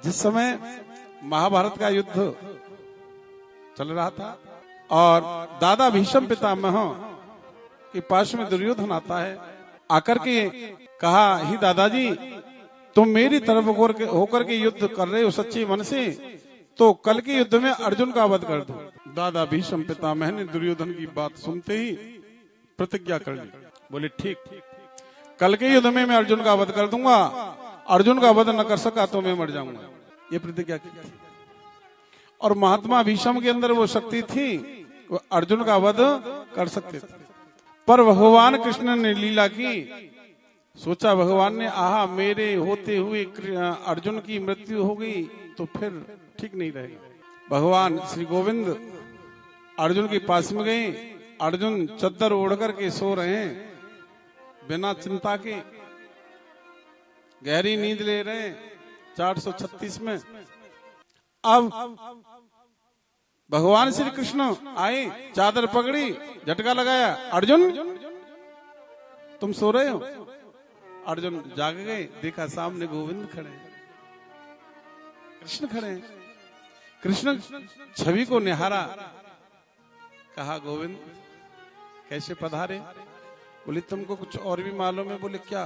जिस समय महाभारत का युद्ध चल रहा था और दादा भीष्म पितामह के पास में दुर्योधन आता है, आकर के कहा, ही दादाजी तुम मेरी तरफ होकर के युद्ध कर रहे हो सच्चे मन से, तो कल के युद्ध में अर्जुन का वध कर दो। दादा भीष्म पितामह ने दुर्योधन की बात सुनते ही प्रतिज्ञा कर ली। बोले ठीक, कल के युद्ध में मैं अर्जुन का वध कर दूंगा, अर्जुन का वध न कर सका तो मैं मर जाऊंगा, ये प्रतिज्ञा की थी। और महात्मा भीष्म के अंदर वो शक्ति थी, वो अर्जुन का वध कर सकते थे। पर भगवान कृष्ण ने लीला की, सोचा भगवान ने, आहा मेरे होते हुए अर्जुन की मृत्यु हो गई तो फिर ठीक नहीं रहेगा। भगवान श्री गोविंद अर्जुन के पास में गए, अर्जुन चद्दर ओढ़ करके सो रहे हैं बिना चिंता के, गहरी नींद ले रहे हैं 436 में। अब भगवान श्री कृष्ण आए, चादर पकड़ी, झटका लगाया, अर्जुन तुम सो रहे हो? अर्जुन जाग गए, देखा सामने गोविंद खड़े हैं, कृष्ण खड़े हैं। कृष्ण छवि को निहारा, कहा गोविंद कैसे पधारे? बोले तुमको कुछ और भी मालूम है? बोले क्या?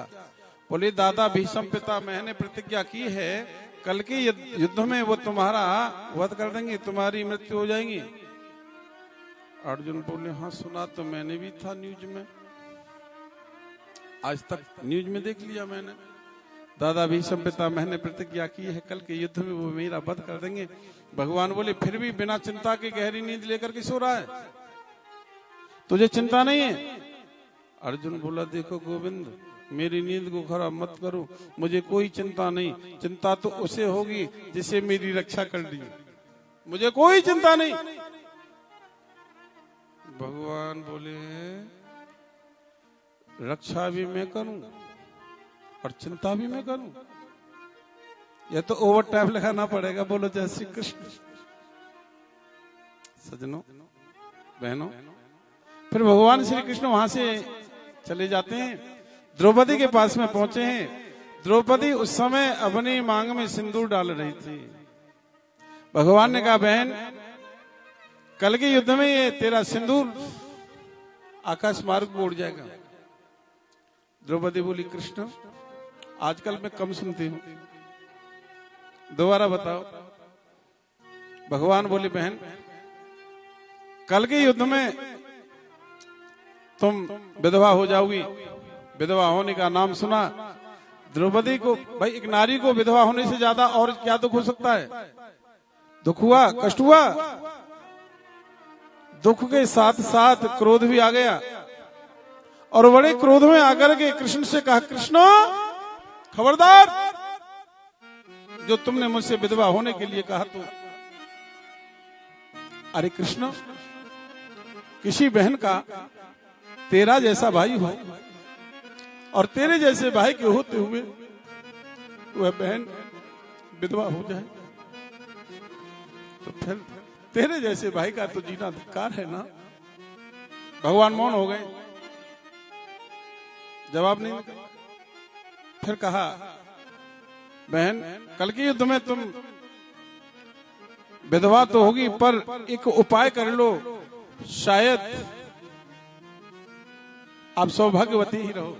बोले दादा भीष्म पितामह ने प्रतिज्ञा की है, कल के युद्ध में वो तुम्हारा वध कर देंगे, तुम्हारी मृत्यु हो जाएगी। अर्जुन बोले हाँ सुना तो मैंने भी था न्यूज में, आज तक न्यूज में देख लिया मैंने। दादा भीष्म पितामह ने प्रतिज्ञा की है, कल के युद्ध में वो मेरा वध कर देंगे। भगवान बोले फिर भी बिना चिंता के गहरी नींद लेकर के सो रहा है, तुझे चिंता नहीं है? अर्जुन बोला देखो गोविंद, मेरी नींद को खराब मत करो, मुझे कोई चिंता नहीं, चिंता तो उसे होगी जिसे मेरी रक्षा कर दी, मुझे कोई चिंता नहीं। भगवान बोले रक्षा भी मैं करूं और चिंता भी मैं करूं, यह तो ओवर टाइम लगाना पड़ेगा। बोलो जय श्री कृष्ण। सजनों बहनों, फिर भगवान श्री कृष्ण वहां से चले जाते हैं, द्रौपदी के पास में पहुंचे हैं। द्रौपदी उस समय अपनी मांग में सिंदूर डाल रही थी। भगवान ने कहा बहन कल के युद्ध में ये तेरा सिंदूर आकाश मार्ग में उड़ जाएगा। द्रौपदी बोली कृष्ण आजकल मैं कम सुनती हूं, दोबारा बताओ। भगवान बोले बहन कल के युद्ध में तुम विधवा हो जाओगी, विधवा होने का नाम सुना। द्रौपदी को, भाई एक नारी को विधवा होने से ज्यादा और क्या दुख हो सकता है? दुख हुआ, कष्ट हुआ, दुख के साथ साथ क्रोध भी आ गया और बड़े क्रोध में आकर के कृष्ण से कहा कृष्ण खबरदार, जो तुमने मुझसे विधवा होने के लिए कहा तो। अरे कृष्ण, किसी बहन का तेरा जैसा भाई हो और तेरे जैसे भाई के होते हुए वह बहन विधवा हो जाए तो फिर तेरे जैसे भाई का तो जीना धिक्कार है ना। भगवान मौन हो गए, जवाब नहीं निकला। फिर कहा बहन कल के युद्ध में तुम विधवा तो होगी पर एक उपाय कर लो, शायद आप सौभाग्यवती ही रहो।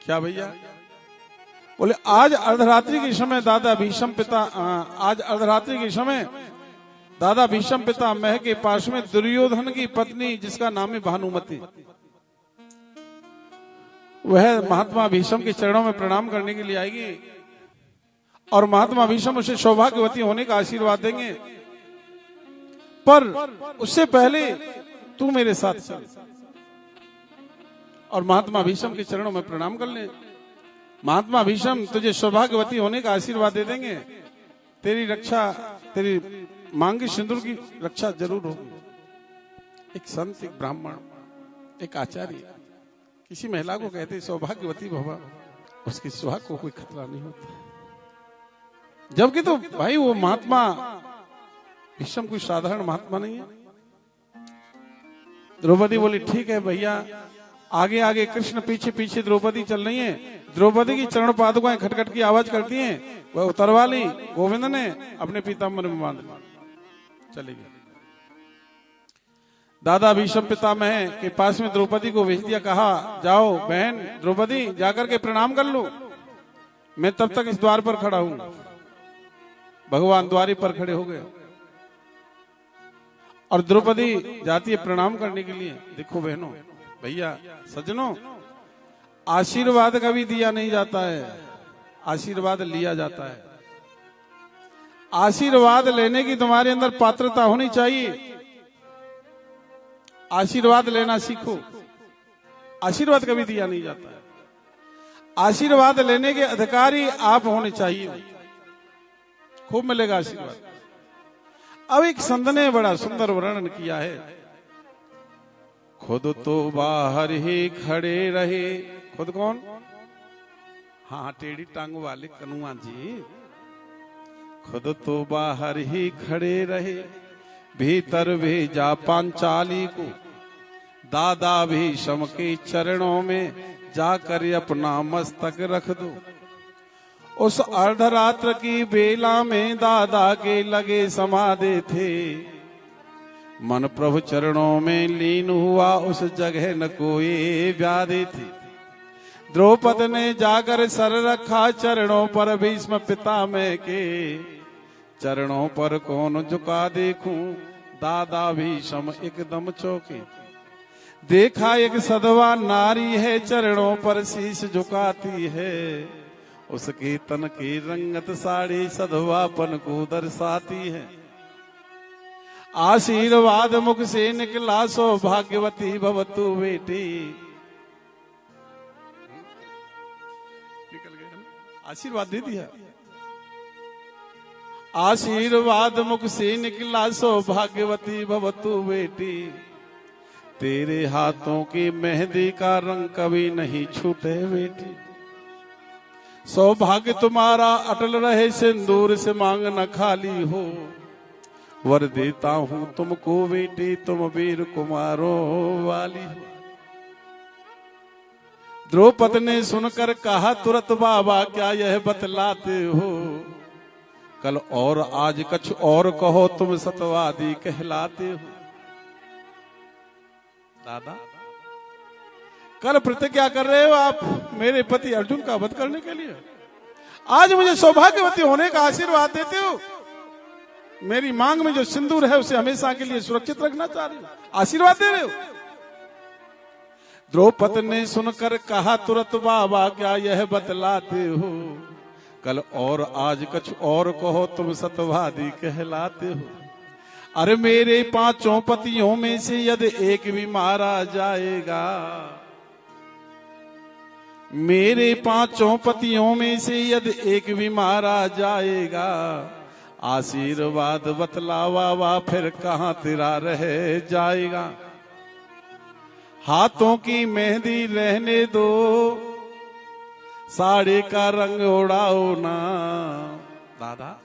क्या भैया? बोले आज अर्धरात्रि के समय दादा भीष्म पितामह के पास में दुर्योधन की पत्नी जिसका नाम है भानुमति, वह महात्मा भीष्म के चरणों में प्रणाम करने के लिए आएगी और महात्मा भीष्म उसे सौभाग्यवती होने का आशीर्वाद देंगे। पर उससे पहले तू मेरे साथ चल और महात्मा भीष्म के चरणों में प्रणाम कर ले। महात्मा भीष्म तुझे सौभाग्यवती होने का आशीर्वाद दे देंगे, तेरी रक्षा, तेरी मांगी सिंदूर की रक्षा जरूर होगी। एक संत, एक ब्राह्मण, एक आचार्य किसी महिला को कहते सौभाग्यवती भवा, उसकी सुहाग को कोई खतरा नहीं होता। जबकि तो भाई वो महात्मा भीष्म कोई साधारण महात्मा नहीं है। द्रौपदी बोली ठीक है भैया, आगे आगे कृष्ण, पीछे पीछे द्रौपदी चल रही है। द्रौपदी की चरण पादुकाएं खटखट की आवाज करती हैं। वह उतरवा ली, गोविंद ने अपने पीताम्बर में बांध ली, चले गए। दादा भीष्म पितामह के पास में द्रौपदी को भेज दिया, कहा जाओ बहन द्रौपदी जाकर के प्रणाम कर लो, मैं तब तक इस द्वार पर खड़ा हूं। भगवान द्वारी पर खड़े हो गए और द्रौपदी जाती है प्रणाम करने के लिए। देखो बहनों, भैया, सज्जनों, आशीर्वाद कभी दिया नहीं जाता है, आशीर्वाद लिया जाता है। आशीर्वाद लेने की तुम्हारे अंदर पात्रता होनी चाहिए। आशीर्वाद लेना सीखो। आशीर्वाद कभी दिया नहीं जाता है, आशीर्वाद लेने के अधिकारी आप होने चाहिए, खूब मिलेगा आशीर्वाद। अब एक संत ने बड़ा सुंदर वर्णन किया है, खुद तो बाहर ही खड़े रहे। खुद कौन? हाँ, टेढ़ी टांग वाले कनुआ जी। खुद तो बाहर ही खड़े रहे, भीतर भेजा पांचाली को, दादा भीष्म के चरणों में जाकर अपना मस्तक रख दो। उस अर्धरात्र की बेला में दादा के लगे समाधि थे, मन प्रभु चरणों में लीन हुआ, उस जगह न कोई व्याधि थी। द्रौपद ने जाकर सर रखा चरणों पर, भीष्म पितामह के चरणों पर कौन झुका देखूं, दादा भीष्म एकदम चौके। देखा एक सधवा नारी है, चरणों पर शीश झुकाती है, उसके तन की रंगत साड़ी सधवापन को दर्शाती है। आशीर्वाद मुख से निकला, सौभाग्यवती भवतु बेटी। निकल गया, आशीर्वाद दे दिया। आशीर्वाद मुख से निकला, सौभाग्यवती भवतु बेटी। तेरे हाथों की मेहंदी का रंग कभी नहीं छूटे बेटी। सौभाग्य तुम्हारा अटल रहे, सिंदूर से मांग न खाली हो। वर देता हूं तुमको बेटी, तुम वीर कुमारों वाली हो। द्रौपद ने सुनकर कहा तुरंत, बाबा क्या यह बतलाते हो? कल और आज कुछ और कहो, तुम सतवादी कहलाते हो। दादा, कल प्रतिज्ञा कर रहे हो आप मेरे पति अर्जुन का वध करने के लिए, आज मुझे सौभाग्यवती होने का आशीर्वाद देते हो। मेरी मांग में जो सिंदूर है उसे हमेशा के लिए सुरक्षित रखना चाह रहे हो, आशीर्वाद दे रहे हो। द्रौपद ने सुनकर कहा तुरंत, बाबा क्या यह बतलाते हो? कल और आज कुछ और कहो, तुम सतवादी कहलाते हो। अरे मेरे पांचों पतियों में से यदि एक भी मारा जाएगा, मेरे पांचों पतियों में से यदि एक भी मारा जाएगा, आशीर्वाद बतलावा वा फिर कहां तेरा रह जाएगा। हाथों की मेहंदी रहने दो, साड़ी का रंग उड़ाओ ना। दादा,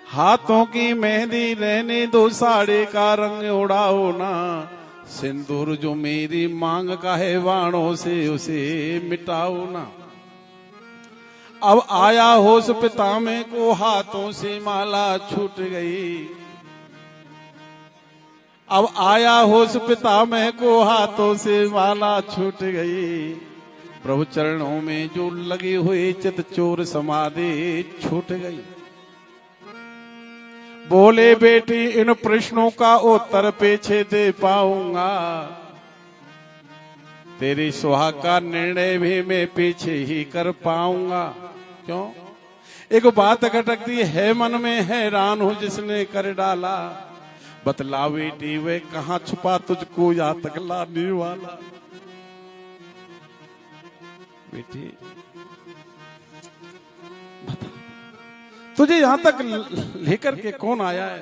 हाथों की मेहंदी रहने दो, साड़ी का रंग उड़ाओ ना। सिंदूर जो मेरी मांग का है, वाणों से उसे मिटाओ ना। अब आया होश पितामह को, हाथों से माला छूट गई। अब आया होश पितामह को, हाथों से माला छूट गई। प्रभु चरणों में जो लगी हुई चित चोर समाधि छूट गई। बोले बेटी इन प्रश्नों का उत्तर पीछे दे पाऊंगा, तेरी सुहाग का निर्णय भी मैं पीछे ही कर पाऊंगा। क्यों? एक बात खटकती है मन में, हैरान हूं जिसने कर डाला। बतला बेटी वे कहां छुपा तुझको या तक लाने वाला। बेटी बता, तुझे यहां तक लेकर के कौन आया है?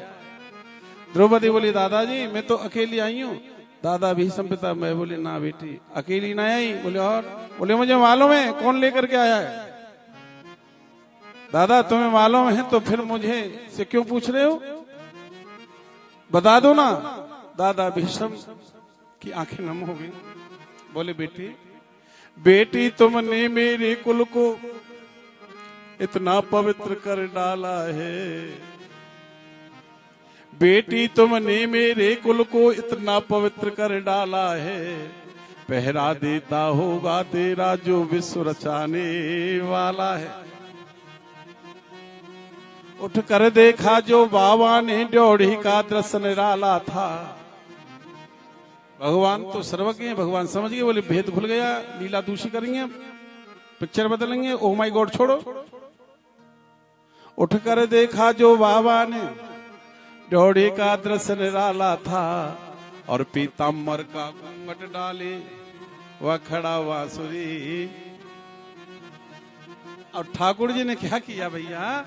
द्रौपदी बोली, दादाजी मैं तो अकेली आई हूँ। दादा भीष्म पितामह बोले, ना बेटी अकेली ना आई। बोले और? बोले मुझे मालूम है कौन लेकर के आया है। दादा तुम्हें मालूम है तो फिर मुझे से क्यों पूछ रहे हो? बता दो ना। दादा भीष्म की आंखें नम हो गई, बोले बेटी, बेटी तुमने मेरे कुल को इतना पवित्र कर डाला है, बेटी तुमने मेरे कुल को इतना पवित्र कर डाला है, पहरा देता होगा तेरा जो विश्व रचाने वाला है। उठ कर देखा जो बाबा ने ड्योढ़ी का दृश्य निराला था। भगवान तो सर्वज्ञ हैं, भगवान समझ गए, बोले भेद खुल गया, लीला दूषी करेंगे, पिक्चर बदलेंगे, ओ माय गॉड छोड़ो। उठ कर देखा जो बाबा ने ड्योढ़ी का दृश्य निराला था, और पीताम्बर का घूंघट डाले वह खड़ा बांसुरी। और ठाकुर जी ने क्या किया भैया,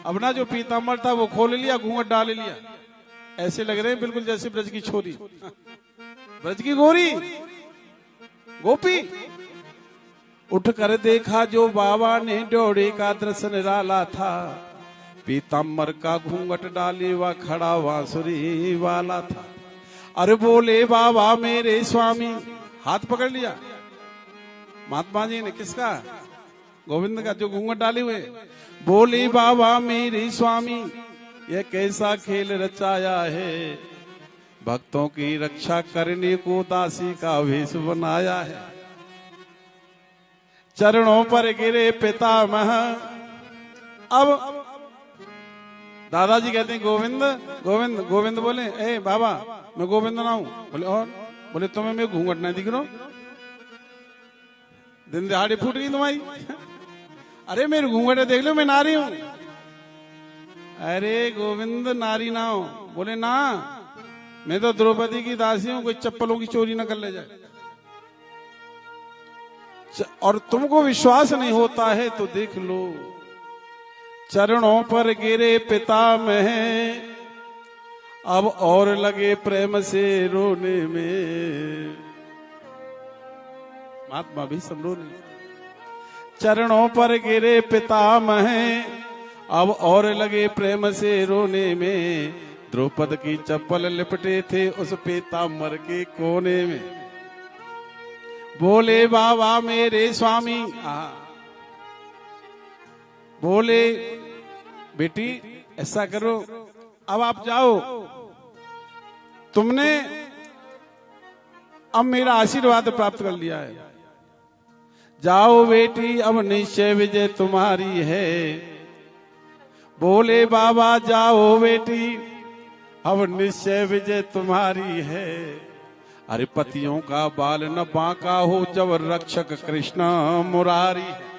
अपना जो पीताम्बर था वो खोल लिया, घूंघट डाल लिया, ऐसे लग रहे हैं बिल्कुल जैसे ब्रज की छोरी, ब्रज की गोरी गोपी। उठ कर देखा जो बाबा ने ड्योढ़ी का दृश्य निराला था, पीताम्बर का घूंघट डाले वह खड़ा बांसुरी वाला था। अरे बोले बाबा मेरे स्वामी, हाथ पकड़ लिया महात्मा जी ने, किसका, गोविंद का, जो घूंघट डाले हुए। बोले बाबा मेरे स्वामी, यह कैसा खेल रचाया है, भक्तों की रक्षा करने को दासी का वेश बनाया है। चरणों पर गिरे पितामह। अब दादाजी कहते हैं गोविंद गोविंद गोविंद, बोले ए बाबा मैं गोविंद ना हूं। बोले और, बोले तुम्हें मैं घूंघट नहीं दिख रहा, दिन दिहाड़ी फूट गई तुम्हारी। अरे मेरे घूंघट देख लो, मैं नारी हूं। अरे गोविंद नारी ना हो। बोले ना, मैं तो द्रौपदी की दासी हूं, कोई चप्पलों की चोरी न कर ले जाए। और तुमको विश्वास नहीं होता है तो देख लो, चरणों पर गिरे पितामह, अब और लगे प्रेम से रोने में। महात्मा भी सब रोने। चरणों पर गिरे पितामह, अब और लगे प्रेम से रोने में। द्रौपद की चप्पल लिपटे थे उस पीताम्बर के कोने में। बोले बाबा मेरे स्वामी, बोले बेटी ऐसा करो, अब आप जाओ, तुमने अब मेरा आशीर्वाद प्राप्त कर लिया है, जाओ बेटी अब निश्चय विजय तुम्हारी है। बोले बाबा जाओ बेटी अब निश्चय विजय तुम्हारी है। अरे पतियों का बाल न बांका हो जब रक्षक कृष्ण मुरारी है।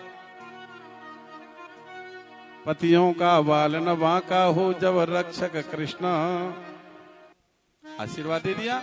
पतियों का बाल न बांका हो जब रक्षक कृष्ण। आशीर्वाद दे दिया।